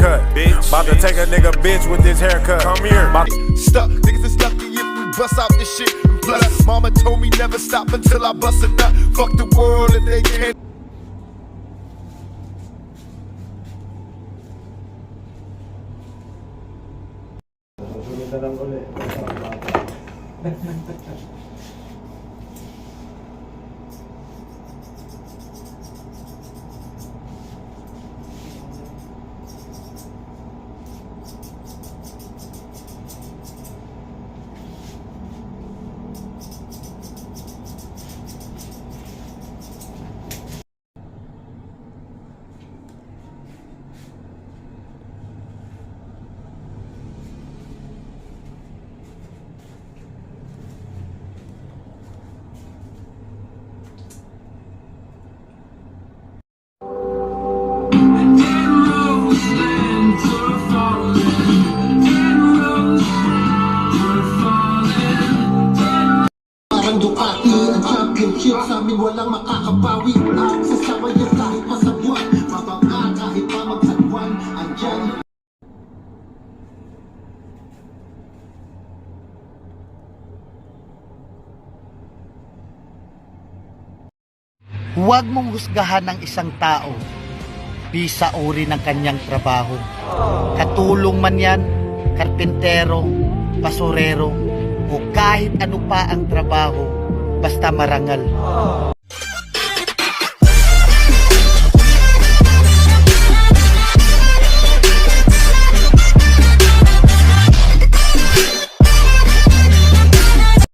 haircut, bitch. About to take a nigga bitch with this haircut. Come here. Stuck, niggas is lucky if we bust out this shit. And plus, mama told me never stop until I bust a nut. Fuck the world and they can't. Susunod na lang ulit. Parang Ducati ang championship sa amin walang makakabawi. At sasama yan kahit masagwan, mabangga kahit pa magsagwan. Andyan. Huwag mong husgahan ng isang tao bisa uri ng kanyang trabaho. Katulong man yan, karpintero, basurero, o kahit ano pa ang trabaho, basta marangal.